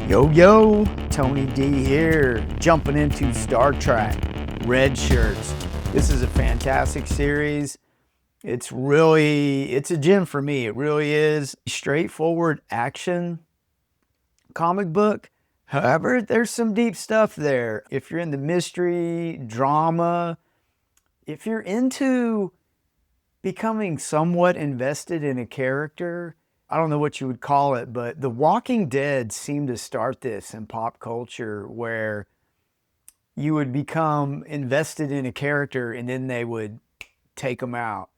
Yo, yo, Tony D here, jumping into Star Trek, Red Shirts. This is a fantastic series. It's a gem for me. It really is. Straightforward action comic book. However, there's some deep stuff there. If you're into mystery, drama, if you're into becoming somewhat invested in a character, I don't know what you would call it, but The Walking Dead seemed to start this in pop culture where you would become invested in a character and then they would take them out.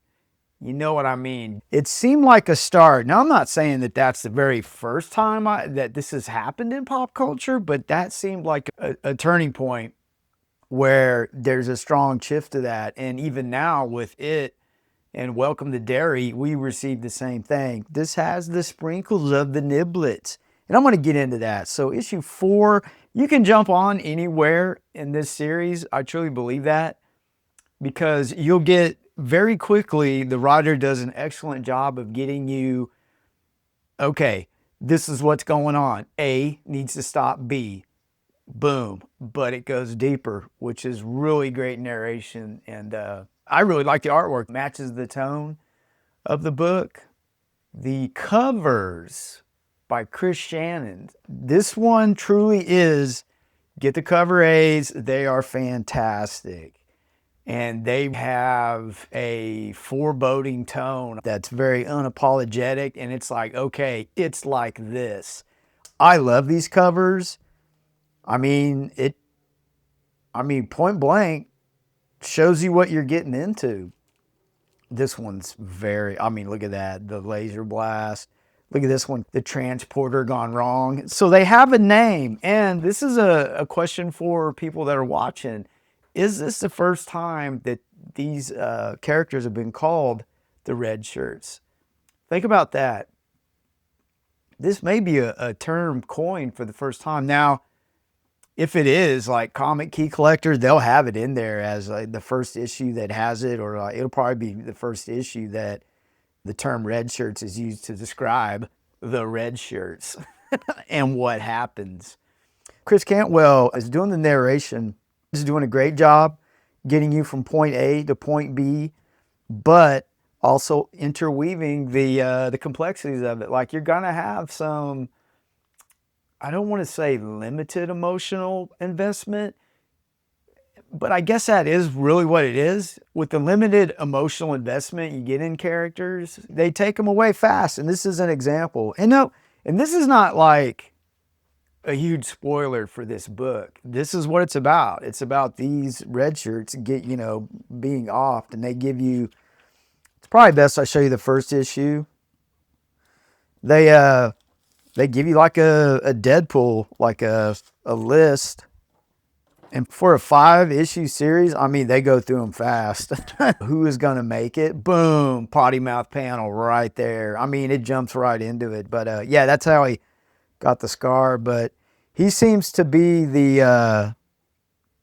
You know what I mean? It seemed like a start. Now, I'm not saying that that's the very first time that this has happened in pop culture, but that seemed like a turning point where there's a strong shift to that. And even now with it, and Welcome to Derry, we received the same thing. This has the sprinkles of the niblets. And I'm going to get into that. So issue 4, you can jump on anywhere in this series. I truly believe that. Because you'll get very quickly, the writer does an excellent job of getting you, okay, this is what's going on. A needs to stop B. Boom. But it goes deeper, which is really great narration. And I really like the artwork. Matches the tone of the book. The covers by Chris Shannon. This one truly is, get the cover A's. They are fantastic. And they have a foreboding tone that's very unapologetic. And it's like, okay, it's like this. I love these covers. Point blank shows you what you're getting into. This one's look at that, the laser blast. Look at this one, the transporter gone wrong. So they have a name, and this is a question for people that are watching. Is this the first time that these characters have been called the Red Shirts? Think about that. This may be a term coined for the first time. Now, if it is, like Comic Key Collector, they'll have it in there as like the first issue that has it, or it'll probably be the first issue that the term Red Shirts is used to describe the Red Shirts and what happens. Chris Cantwell is doing the narration. He's doing a great job getting you from point A to point B, but also interweaving the complexities of it. Like, you're gonna have some, I don't want to say limited emotional investment, but I guess that is really what it is. With the limited emotional investment you get in characters, they take them away fast. And this is an example. And this is not like a huge spoiler for this book. This is what it's about. It's about these red shirts being offed, and they give you, it's probably best I show you the first issue. They give you like a Deadpool, like a list. And for a 5-issue series, they go through them fast. Who is going to make it? Boom, potty mouth panel right there. It jumps right into it. But yeah, that's how he got the scar. But he seems to be the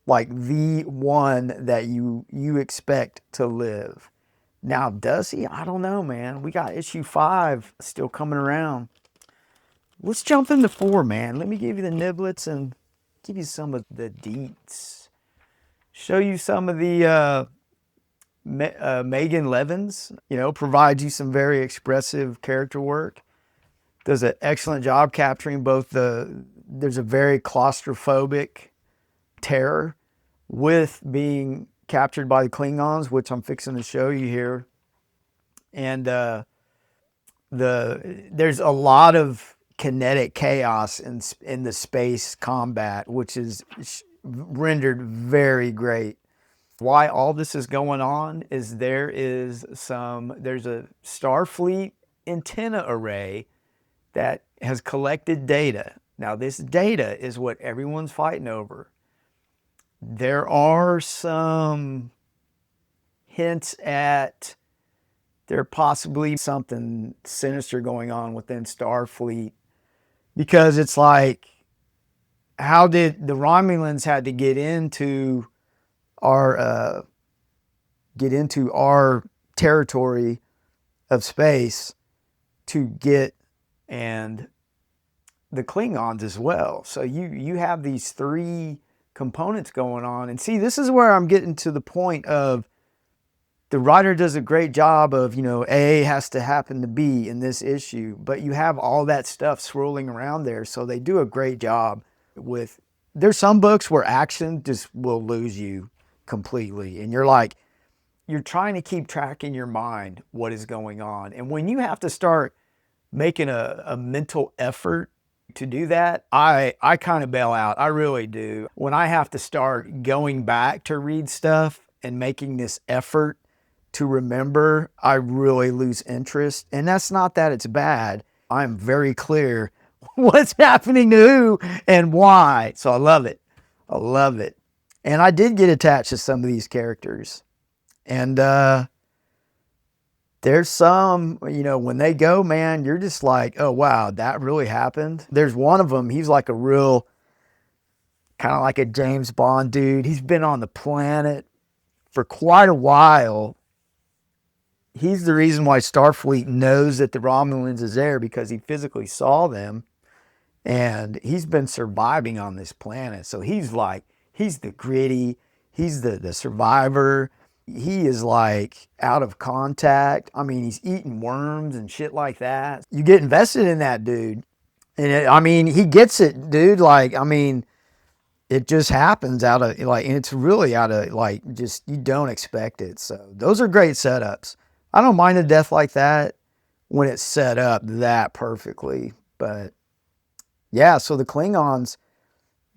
one that you expect to live. Now, does he? I don't know, man. We got issue 5 still coming around. Let's jump into 4, man. Let me give you the niblets and give you some of the deets. Show you some of the Megan Levens. Provides you some very expressive character work. Does an excellent job capturing both there's a very claustrophobic terror with being captured by the Klingons, which I'm fixing to show you here. And there's a lot of kinetic chaos in the space combat, which is rendered very great. Why all this is going on is there's a Starfleet antenna array that has collected data. Now, this data is what everyone's fighting over. There are some hints at there possibly something sinister going on within Starfleet. Because it's like, how did the Romulans had to get into our territory of space to get and the Klingons as well. So you have these three components going on. And see, this is where I'm getting to the point of the writer does a great job of, A has to happen to B in this issue, but you have all that stuff swirling around there. So they do a great job with, there's some books where action just will lose you completely. And you're trying to keep track in your mind what is going on. And when you have to start making a mental effort to do that, I kind of bail out. I really do. When I have to start going back to read stuff and making this effort to remember, I really lose interest. And that's not that it's bad. I'm very clear what's happening to who and why. So I love it. I love it. And I did get attached to some of these characters. And there's some, when they go, man, you're just like, oh, wow, that really happened. There's one of them, he's like a real, kind of like a James Bond dude. He's been on the planet for quite a while. He's the reason why Starfleet knows that the Romulans is there, because he physically saw them. And he's been surviving on this planet. So he's the gritty, he's the survivor. He is like out of contact. I mean, he's eating worms and shit like that. You get invested in that dude. And he gets it, dude. It just happens out of and it's really out of just, you don't expect it. So those are great setups. I don't mind a death like that when it's set up that perfectly. But yeah, so the Klingons,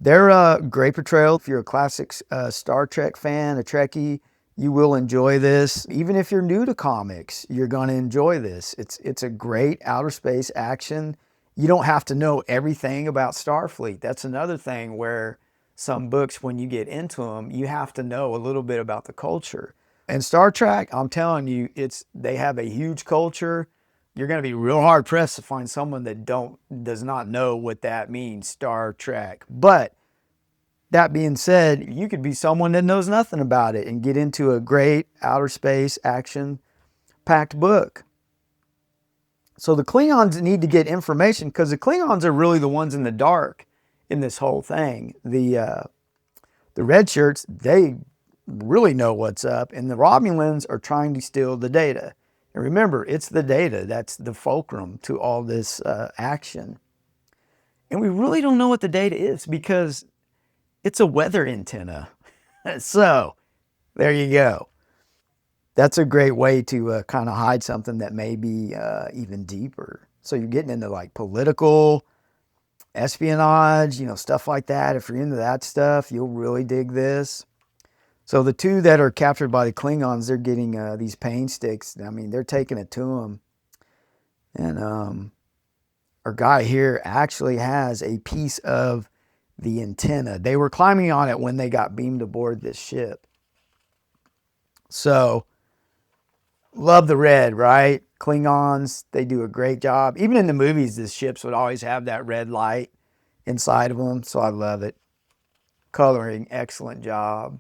they're a great portrayal. If you're a classic Star Trek fan, a Trekkie, you will enjoy this. Even if you're new to comics, you're going to enjoy this. It's a great outer space action. You don't have to know everything about Starfleet. That's another thing where some books, when you get into them, you have to know a little bit about the culture. And Star Trek, I'm telling you, they have a huge culture. You're going to be real hard pressed to find someone that does not know what that means, Star Trek. But that being said, you could be someone that knows nothing about it and get into a great outer space action-packed book. So the Klingons need to get information, because the Klingons are really the ones in the dark in this whole thing. The red shirts, they really know what's up, and the Romulans are trying to steal the data. And remember, it's the data that's the fulcrum to all this action. And we really don't know what the data is, because it's a weather antenna. So there you go. That's a great way to kind of hide something that may be even deeper. So you're getting into political espionage, stuff like that. If you're into that stuff, you'll really dig this. So the two that are captured by the Klingons, they're getting these pain sticks. They're taking it to them. And our guy here actually has a piece of the antenna. They were climbing on it when they got beamed aboard this ship. So, love the red, right? Klingons, they do a great job. Even in the movies, the ships would always have that red light inside of them. So I love it. Coloring, excellent job.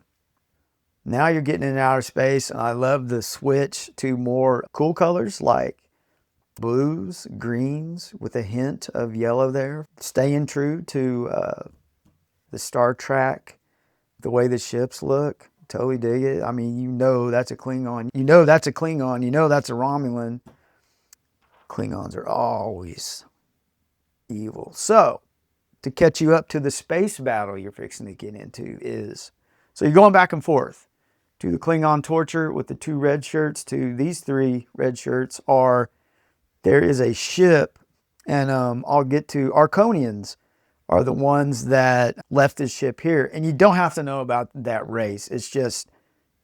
Now you're getting in outer space, and I love the switch to more cool colors like blues, greens, with a hint of yellow there. Staying true to the Star Trek, the way the ships look. Totally dig it. That's a Klingon. That's a Klingon. That's a Romulan. Klingons are always evil. So, to catch you up to the space battle you're fixing to get into is, so you're going back and forth to the Klingon torture with the two red shirts to these three red shirts there is a ship, and I'll get to Arconians are the ones that left this ship here. And you don't have to know about that race. It's just,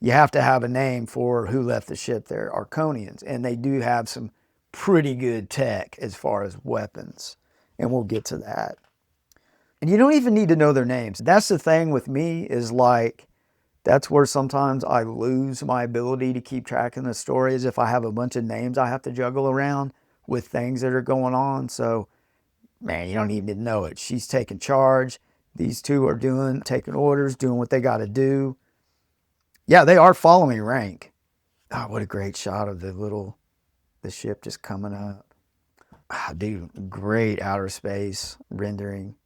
you have to have a name for who left the ship there, Arconians. And they do have some pretty good tech as far as weapons. And we'll get to that. And you don't even need to know their names. That's the thing with me, is that's where sometimes I lose my ability to keep track of the stories, if I have a bunch of names I have to juggle around with things that are going on. So, man, you don't need to know it. She's taking charge. These two are taking orders, doing what they got to do. Yeah, they are following rank. Oh, what a great shot of the ship just coming up. Dude, great outer space rendering.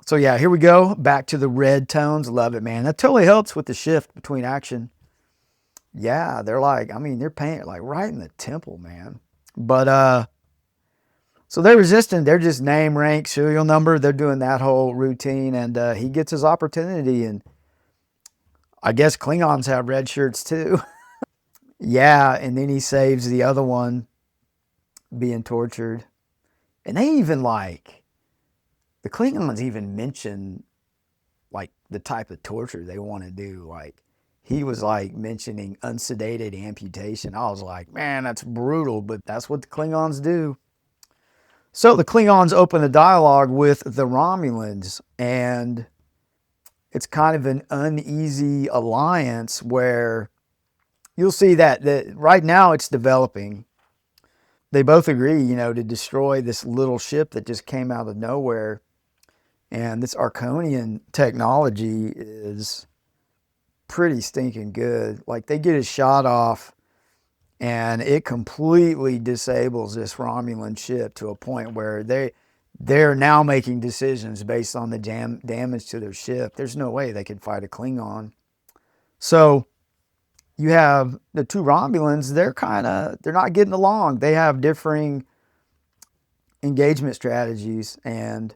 So yeah, here we go. Back to the red tones. Love it, man. That totally helps with the shift between action. Yeah, they're like, I mean, they're painted like right in the temple, man. But so they're resistant. They're just name, rank, serial number. They're doing that whole routine, and he gets his opportunity. And I guess Klingons have red shirts too. Yeah, and then he saves the other one being tortured. And they even like the Klingons even mention like the type of torture they want to do. Like he was like mentioning unsedated amputation. I was like, man, that's brutal, but that's what the Klingons do. So the Klingons open a dialogue with the Romulans, and it's kind of an uneasy alliance where you'll see that right now it's developing. They both agree, to destroy this little ship that just came out of nowhere. And this Arconian technology is pretty stinking good. Like they get a shot off and it completely disables this Romulan ship to a point where they're now making decisions based on the damage to their ship. There's no way they could fight a Klingon. So you have the two Romulans, they're not getting along. They have differing engagement strategies, and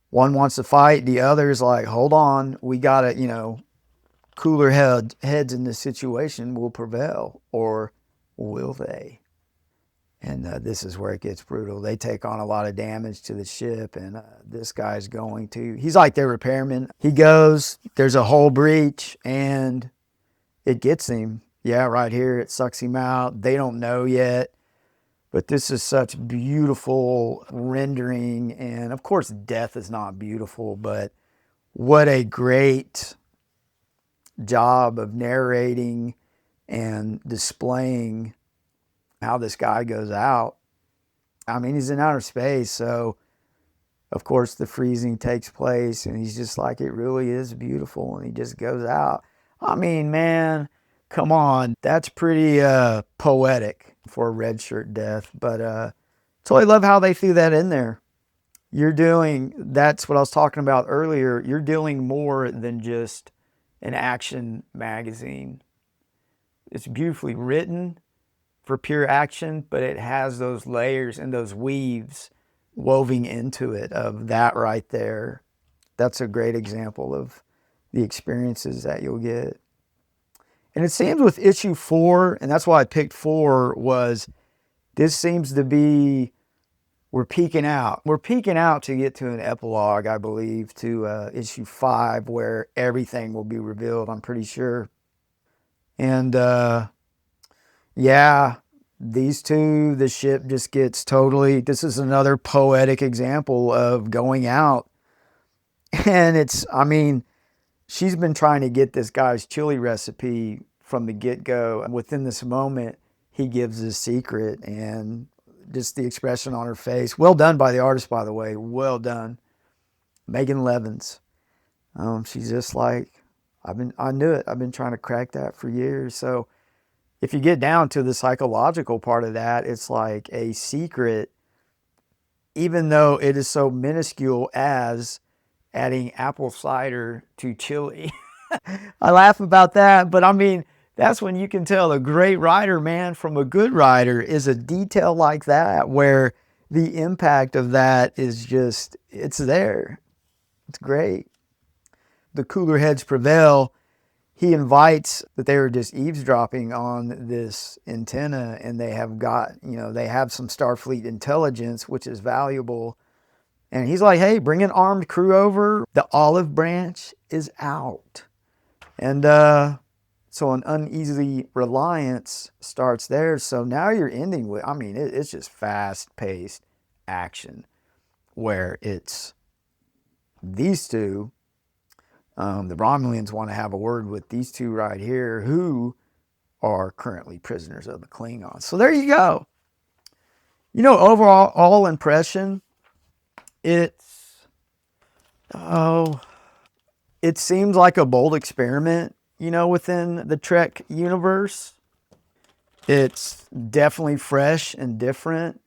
one wants to fight, the other is like, hold on, we gotta, cooler heads in this situation will prevail, or will they? And this is where it gets brutal. They take on a lot of damage to the ship, and this guy's he's like their repairman. He goes, there's a hull breach, and it gets him. Yeah, right here, it sucks him out. They don't know yet, but this is such beautiful rendering. And of course, death is not beautiful, but what a great job of narrating and displaying how this guy goes out. I mean, he's in outer space, so of course the freezing takes place, and he's just like, it really is beautiful, and he just goes out. I mean, man, come on, that's pretty poetic for a red shirt death. But so I love how they threw that in there. That's what I was talking about earlier. You're doing more than just an action magazine. It's beautifully written for pure action, but it has those layers and those weaves woven into it of that right there. That's a great example of the experiences that you'll get. And it seems with issue 4, and that's why I picked 4, was this seems to be, we're peeking out. We're peeking out to get to an epilogue, I believe, to issue 5, where everything will be revealed, I'm pretty sure. And yeah, these two, the ship just gets totally, this is another poetic example of going out. And she's been trying to get this guy's chili recipe from the get-go. And within this moment, he gives his secret, and just the expression on her face. Well done by the artist, by the way. Well done. Megan Levens. She's just like, I knew it. I've been trying to crack that for years. So if you get down to the psychological part of that, it's like a secret, even though it is so minuscule as adding apple cider to chili. I laugh about that, but I mean, that's when you can tell a great writer, man, from a good writer, is a detail like that, where the impact of that is just, it's there. It's great. The cooler heads prevail. He invites that they were just eavesdropping on this antenna, and they have they have some Starfleet intelligence, which is valuable. And he's like, hey, bring an armed crew over. The olive branch is out. And so an uneasy reliance starts there. So now you're ending with, it's just fast-paced action, where it's these two. The Romulans want to have a word with these two right here, who are currently prisoners of the Klingons. So there you go. Overall impression, it seems like a bold experiment, within the Trek universe. It's definitely fresh and different.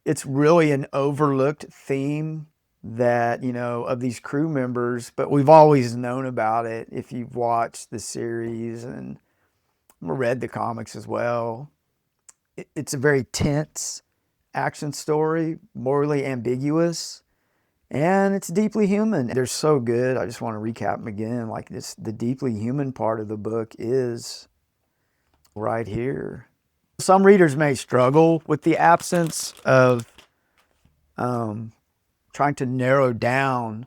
it's really an overlooked theme that, you know, of these crew members, but we've always known about it if you've watched the series and read the comics as well. It's a very tense action story, morally ambiguous, and it's deeply human. They're so good. I just want to recap them again. Like this, the deeply human part of the book is right here. Some readers may struggle with the absence of trying to narrow down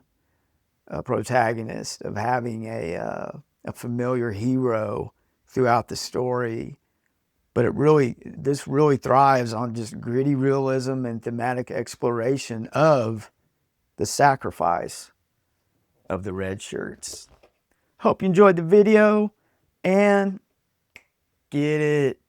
a protagonist, of having a familiar hero throughout the story. But this really thrives on just gritty realism and thematic exploration of the sacrifice of the red shirts. Hope you enjoyed the video and get it.